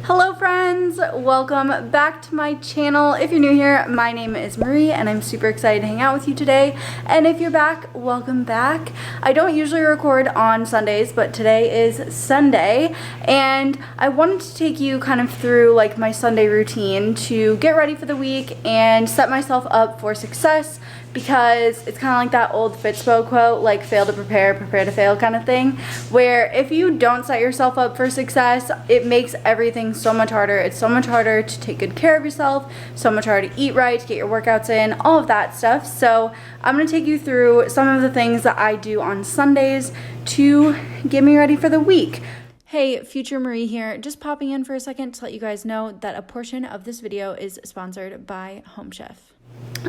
Hello friends, welcome back to my channel. If you're new here, my name is Marie and I'm super excited to hang out with you today. And if you're back, welcome back. I don't usually record on Sundays, but today is Sunday and I wanted to take you kind of through like my Sunday routine to get ready for the week and set myself up for success, because it's kind of like that old Fitspo quote, like fail to prepare, prepare to fail kind of thing, where if you don't set yourself up for success, it makes everything so much harder. It's so much harder to take good care of yourself, so much harder to eat right, to get your workouts in, all of that stuff. So I'm going to take you through some of the things that I do on Sundays to get me ready for the week. Hey, Future Marie here, just popping in for a second to let you guys know that a portion of this video is sponsored by Home Chef.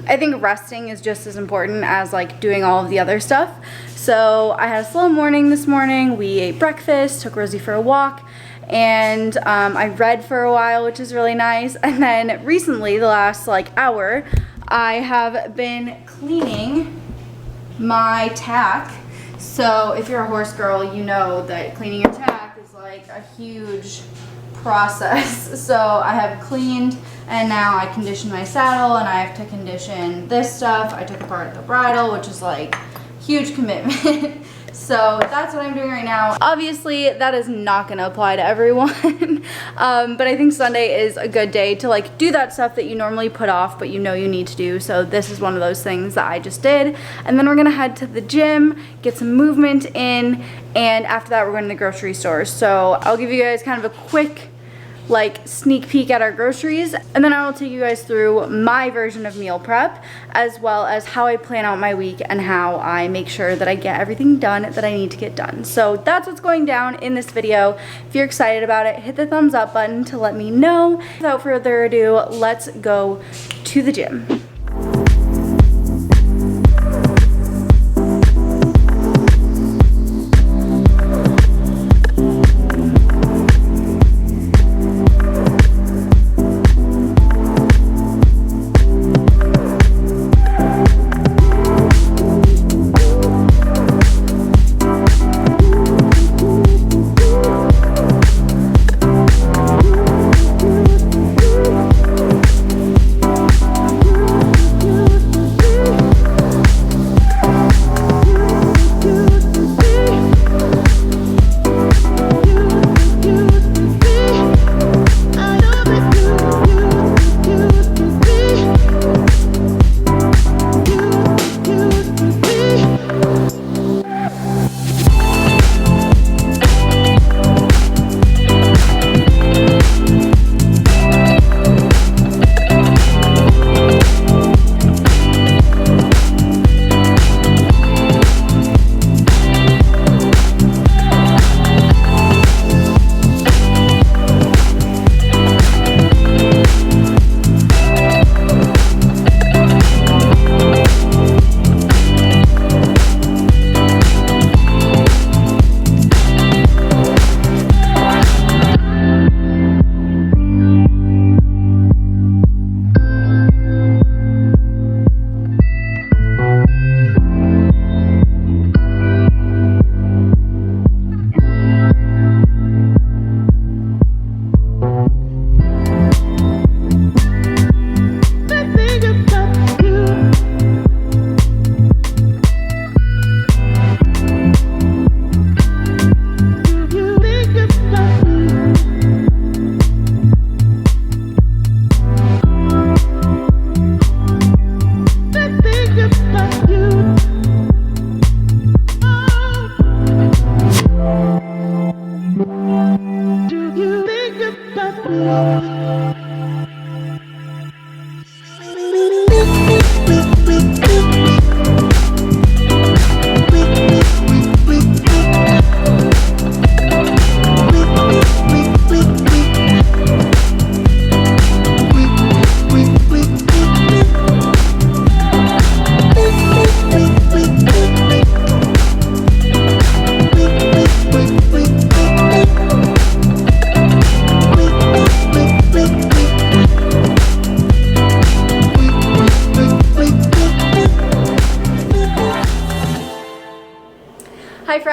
I think resting is just as important as like doing all of the other stuff. So I had a slow morning this morning. We ate breakfast, took Rosie for a walk, and I read for a while, which is really nice. And then recently, the last like hour, I have been cleaning my tack. So if you're a horse girl, you know that cleaning your tack is like a huge process. So I have cleaned, and now I condition my saddle, and I have to condition this stuff. I took apart the bridle, which is like huge commitment. So that's what I'm doing right now. Obviously that is not going to apply to everyone, but I think Sunday is a good day to like do that stuff that you normally put off but you know you need to do. So this is one of those things that I just did, and then we're gonna head to the gym, get some movement in, and after that we're going to the grocery store. So I'll give you guys kind of a quick like sneak peek at our groceries, and then I will take you guys through my version of meal prep, as well as how I plan out my week and how I make sure that I get everything done that I need to get done. So that's what's going down in this video. If you're excited about it, hit the thumbs up button to let me know. Without further ado, let's go to the gym.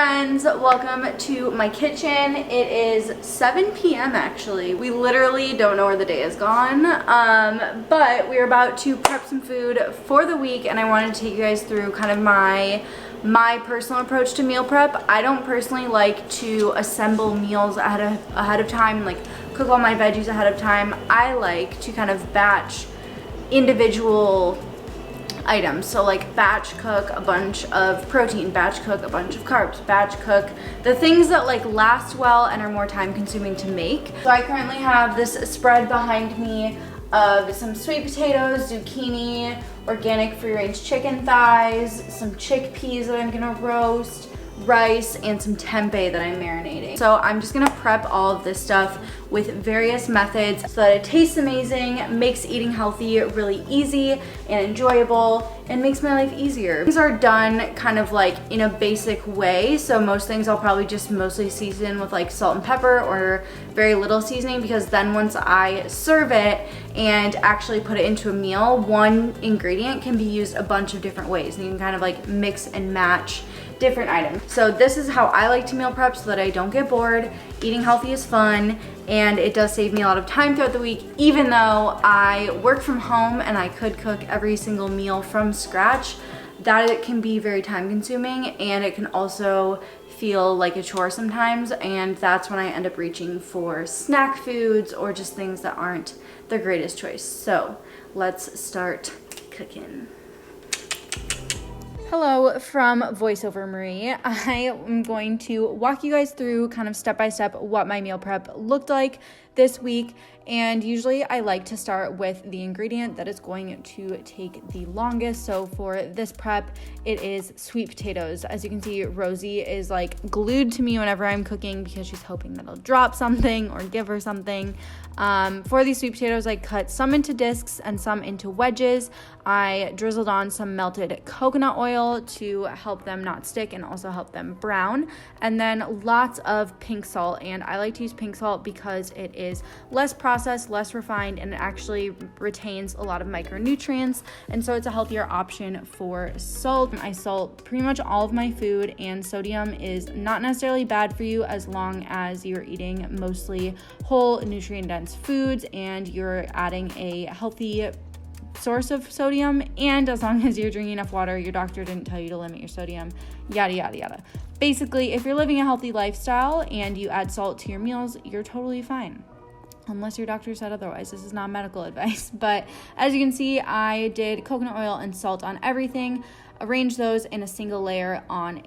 friends, welcome to my kitchen. It is 7 p.m. actually. We literally don't know where the day has gone, but we're about to prep some food for the week, and I wanted to take you guys through kind of my personal approach to meal prep. I don't personally like to assemble meals ahead of time, like cook all my veggies ahead of time. I like to kind of batch individual items. So like batch cook a bunch of protein, batch cook a bunch of carbs, batch cook the things that like last well and are more time consuming to make. So I currently have this spread behind me of some sweet potatoes, zucchini, organic free range chicken thighs, some chickpeas that I'm gonna roast, rice, and some tempeh that I'm marinating. So I'm just gonna prep all of this stuff with various methods so that it tastes amazing, makes eating healthy really easy and enjoyable, and makes my life easier. Things are done kind of like in a basic way, so most things I'll probably just mostly season with like salt and pepper or very little seasoning, because then once I serve it and actually put it into a meal, one ingredient can be used a bunch of different ways, and you can kind of like mix and match different items. So this is how I like to meal prep so that I don't get bored. Eating healthy is fun, and it does save me a lot of time throughout the week, even though I work from home and I could cook every single meal from scratch. That it can be very time consuming, and it can also feel like a chore sometimes, and that's when I end up reaching for snack foods or just things that aren't the greatest choice. So let's start cooking. Hello from VoiceOver Marie. I am going to walk you guys through kind of step by step what my meal prep looked like this week. And usually I like to start with the ingredient that is going to take the longest. So for this prep, it is sweet potatoes. As you can see, Rosie is like glued to me whenever I'm cooking because she's hoping that I'll drop something or give her something. For these sweet potatoes, I cut some into discs and some into wedges. I drizzled on some melted coconut oil to help them not stick and also help them brown. And then lots of pink salt. And I like to use pink salt because it is less processed, less refined, and it actually retains a lot of micronutrients. And so it's a healthier option for salt. I salt pretty much all of my food, and sodium is not necessarily bad for you as long as you're eating mostly whole nutrient-dense foods and you're adding a healthy source of sodium, and as long as you're drinking enough water, your doctor didn't tell you to limit your sodium, yada yada yada. Basically, if you're living a healthy lifestyle and you add salt to your meals, you're totally fine. Unless your doctor said otherwise. This is not medical advice. But as you can see, I did coconut oil and salt on everything. Arrange those in a single layer on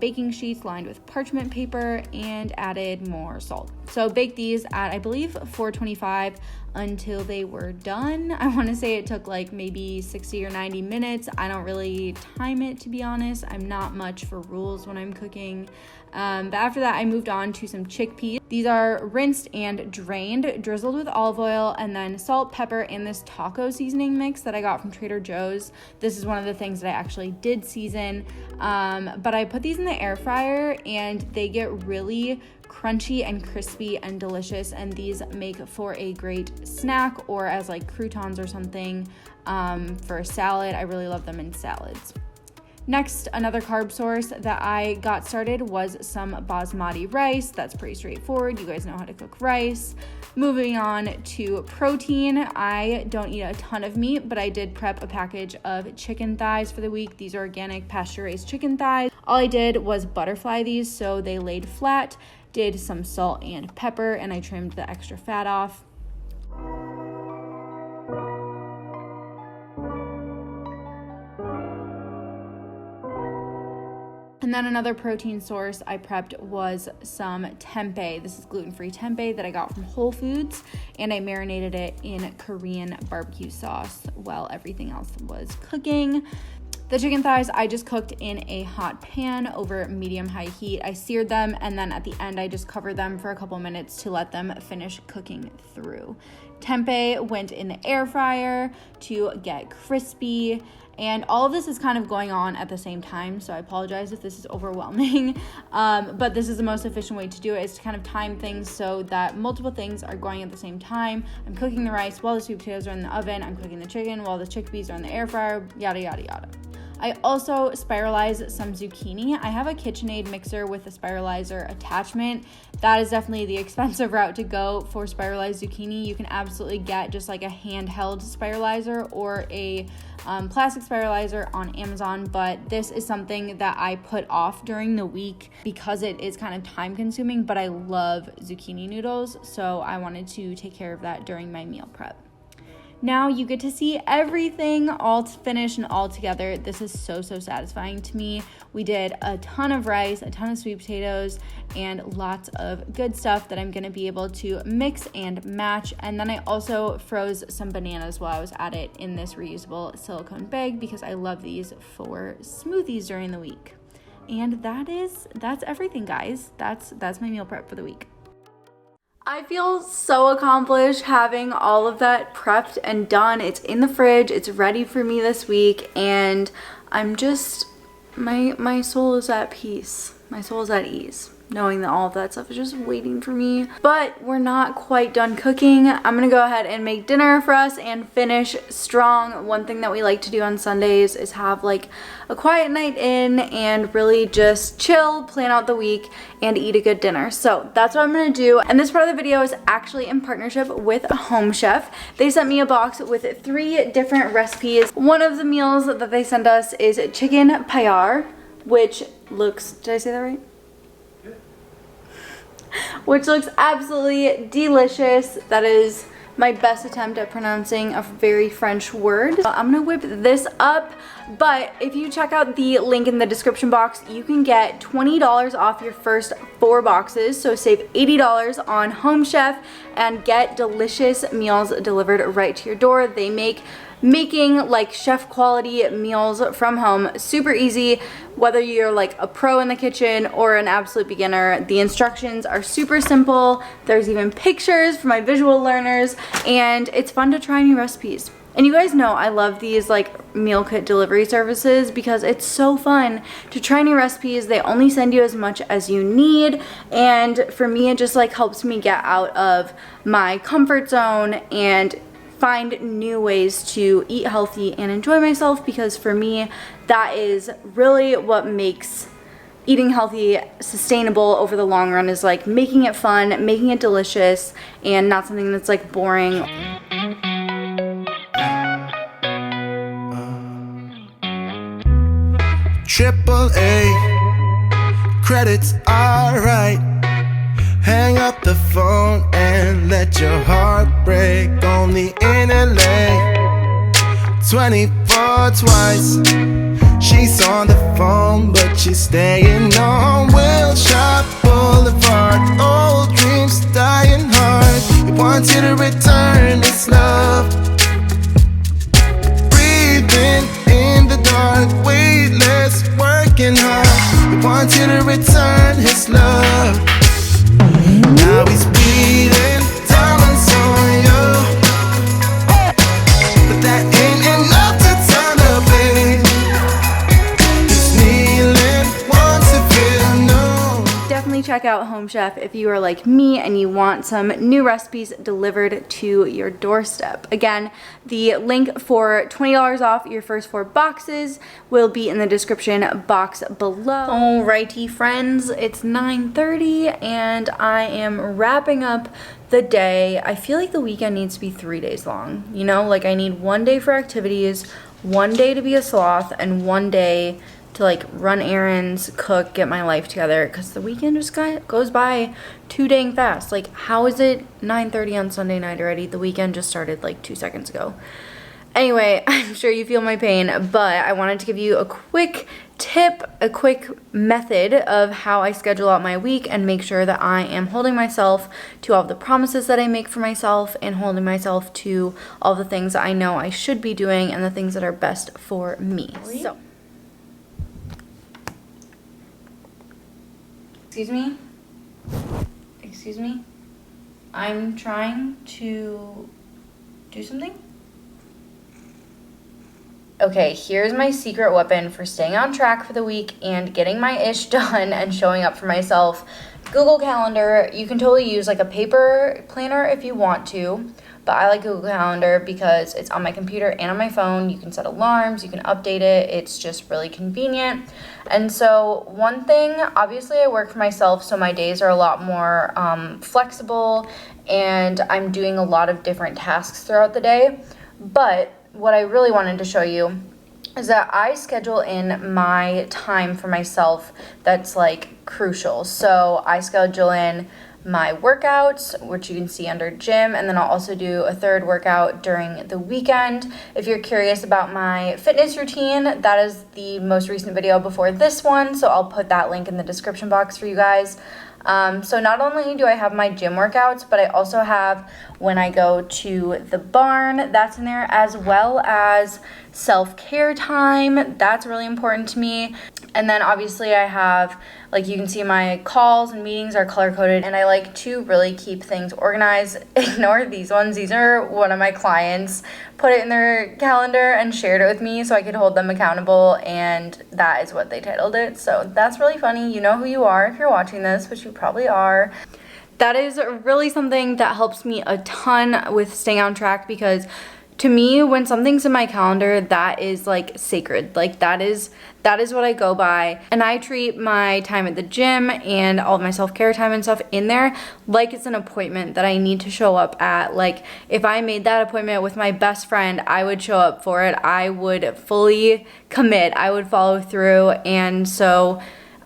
baking sheets lined with parchment paper, and added more salt. So bake these at, I believe, 425 until they were done. I want to say it took like maybe 60 or 90 minutes. I don't really time it, to be honest. I'm not much for rules when I'm cooking. But after that, I moved on to some chickpeas. These are rinsed and drained, drizzled with olive oil, and then salt, pepper, and this taco seasoning mix that I got from Trader Joe's. This is one of the things that I actually did season. But I put these in the air fryer, and they get really crunchy and crispy and delicious, and these make for a great snack or as like croutons or something for a salad. I really love them in salads. Next, another carb source that I got started was some basmati rice. That's pretty straightforward. You guys know how to cook rice. Moving on to protein. I don't eat a ton of meat, but I did prep a package of chicken thighs for the week. These are organic pasture-raised chicken thighs. All I did was butterfly these so they laid flat, did some salt and pepper, and I trimmed the extra fat off. And then another protein source I prepped was some tempeh. This is gluten-free tempeh that I got from Whole Foods, and I marinated it in Korean barbecue sauce while everything else was cooking. The chicken thighs I just cooked in a hot pan over medium-high heat. I seared them, and then at the end I just covered them for a couple minutes to let them finish cooking through. Tempeh went in the air fryer to get crispy. And all of this is kind of going on at the same time, so I apologize if this is overwhelming, but this is the most efficient way to do it, is to kind of time things so that multiple things are going at the same time. I'm cooking the rice while the sweet potatoes are in the oven, I'm cooking the chicken while the chickpeas are in the air fryer, yada, yada, yada. I also spiralized some zucchini. I have a KitchenAid mixer with a spiralizer attachment. That is definitely the expensive route to go for spiralized zucchini. You can absolutely get just like a handheld spiralizer or a plastic spiralizer on Amazon, but this is something that I put off during the week because it is kind of time consuming, but I love zucchini noodles, so I wanted to take care of that during my meal prep. Now you get to see everything all finished and all together. This is so satisfying to me. We did a ton of rice, a ton of sweet potatoes, and lots of good stuff that I'm gonna be able to mix and match. And then I also froze some bananas while I was at it in this reusable silicone bag because I love these for smoothies during the week. And that's everything, guys. That's my meal prep for the week. I feel so accomplished having all of that prepped and done. It's in the fridge, it's ready for me this week, and I'm just, my soul is at peace. My soul is at ease, knowing that all of that stuff is just waiting for me. But we're not quite done cooking. I'm gonna go ahead and make dinner for us and finish strong. One thing that we like to do on Sundays is have like a quiet night in and really just chill, plan out the week, and eat a good dinner. So that's what I'm gonna do. And this part of the video is actually in partnership with Home Chef. They sent me a box with 3 different recipes. One of the meals that they sent us is chicken paella, which looks, did I say that right? Which looks absolutely delicious. That is my best attempt at pronouncing a very French word. I'm gonna whip this up, but if you check out the link in the description box, you can get $20 off your first 4 boxes. So save $80 on Home Chef and get delicious meals delivered right to your door. They make making like chef quality meals from home super easy, whether you're like a pro in the kitchen or an absolute beginner. The instructions are super simple. There's even pictures for my visual learners, and it's fun to try new recipes. And you guys know I love these like meal kit delivery services because it's so fun to try new recipes. They only send you as much as you need, and for me it just like helps me get out of my comfort zone and find new ways to eat healthy and enjoy myself, because for me that is really what makes eating healthy sustainable over the long run, is like making it fun, making it delicious, and not something that's like boring. AAA credits are right. Hang up the phone and let your heart break. Only in LA, 24 twice. She's on the phone, but she's staying on Wilshire Boulevard. Old dreams dying hard. It wants you to return this love. Breathing in the dark, weightless, working hard. It wants you to return his love. Now he's bleeding diamonds on you, but that ain't enough to turn the page. He's kneeling, wants to feel known. Definitely check out Home Chef if you are like me and you want some new recipes delivered to your doorstep. Again, the link for $20 off your first 4 boxes will be in the description box below. Alrighty friends, it's 9:30 and I am wrapping up the day. I feel like the weekend needs to be 3 days long. You know, like I need 1 day for activities, 1 day to be a sloth, and 1 day to like run errands, cook, get my life together, because the weekend just goes by too dang fast. Like, how is it 9:30 on Sunday night already? The weekend just started like 2 seconds ago. Anyway, I'm sure you feel my pain, but I wanted to give you a quick tip, a quick method of how I schedule out my week and make sure that I am holding myself to all the promises that I make for myself and holding myself to all the things that I know I should be doing and the things that are best for me. So, Excuse me? I'm trying to do something? Okay, here's my secret weapon for staying on track for the week and getting my ish done and showing up for myself. Google Calendar. You can totally use like a paper planner if you want to, but I like Google Calendar because it's on my computer and on my phone. You can set alarms, you can update it. It's just really convenient. And so one thing, obviously I work for myself, so my days are a lot more flexible, and I'm doing a lot of different tasks throughout the day. But what I really wanted to show you is that I schedule in my time for myself that's like crucial. So I schedule in my workouts, which you can see under gym, and then I'll also do a third workout during the weekend. If you're curious about my fitness routine, that is the most recent video before this one, so I'll put that link in the description box for you guys. So not only do I have my gym workouts, but I also have when I go to the barn, that's in there, as well as self-care time. That's really important to me. And then obviously I have, like you can see, my calls and meetings are color-coded, and I like to really keep things organized. Ignore these ones. These are one of my clients put it in their calendar and shared it with me so I could hold them accountable, and that is what they titled it. So that's really funny. You know who you are if you're watching this, which you probably are. That is really something that helps me a ton with staying on track, because to me, when something's in my calendar, that is like sacred. Like that is what I go by. And I treat my time at the gym and all of my self-care time and stuff in there like it's an appointment that I need to show up at. Like if I made that appointment with my best friend, I would show up for it. I would fully commit. I would follow through. And so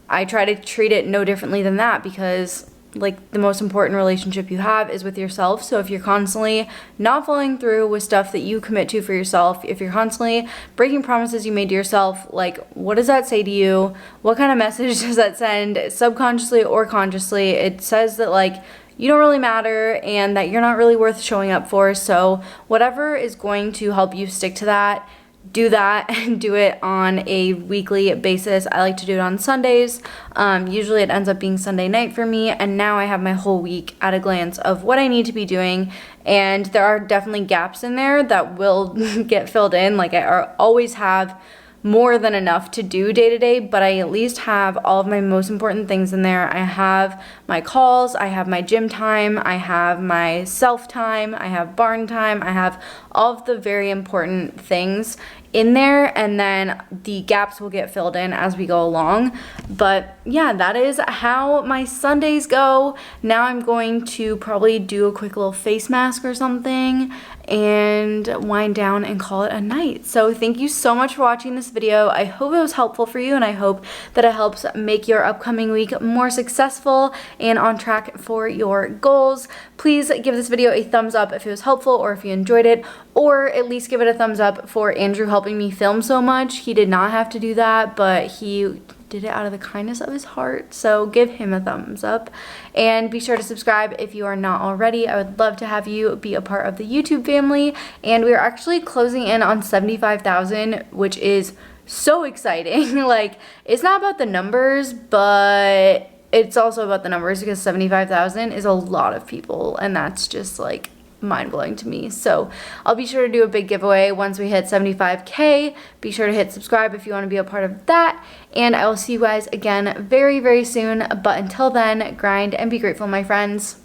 I try to treat it no differently than that, because like the most important relationship you have is with yourself. So if you're constantly not following through with stuff that you commit to for yourself, if you're constantly breaking promises you made to yourself, like what does that say to you? What kind of message does that send, subconsciously or consciously? It says that like you don't really matter and that you're not really worth showing up for. So whatever is going to help you stick to that, do that, and do it on a weekly basis. I like to do it on Sundays. Usually it ends up being Sunday night for me, and now I have my whole week at a glance of what I need to be doing, and there are definitely gaps in there that will get filled in. Like I always have more than enough to do day to day, but I at least have all of my most important things in there. I have my calls, I have my gym time, I have my self time, I have barn time, I have all of the very important things in there, and then the gaps will get filled in as we go along. But yeah, that is how my Sundays go. Now I'm going to probably do a quick little face mask or something and wind down and call it a night. So thank you so much for watching this video. I hope it was helpful for you, and I hope that it helps make your upcoming week more successful and on track for your goals. Please give this video a thumbs up if it was helpful or if you enjoyed it, or at least give it a thumbs up for Andrew helping me film so much. He did not have to do that, but he did it out of the kindness of his heart, so give him a thumbs up. And be sure to subscribe if you are not already. I would love to have you be a part of the YouTube family, and we are actually closing in on 75,000, which is so exciting. Like, it's not about the numbers, but it's also about the numbers, because 75,000 is a lot of people, and that's just like mind-blowing to me. So I'll be sure to do a big giveaway once we hit 75K. Be sure to hit subscribe if you want to be a part of that, and I will see you guys again very, very soon. But until then, grind and be grateful, my friends.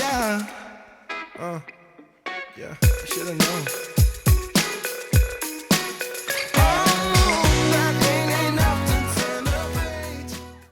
Yeah, I should've known.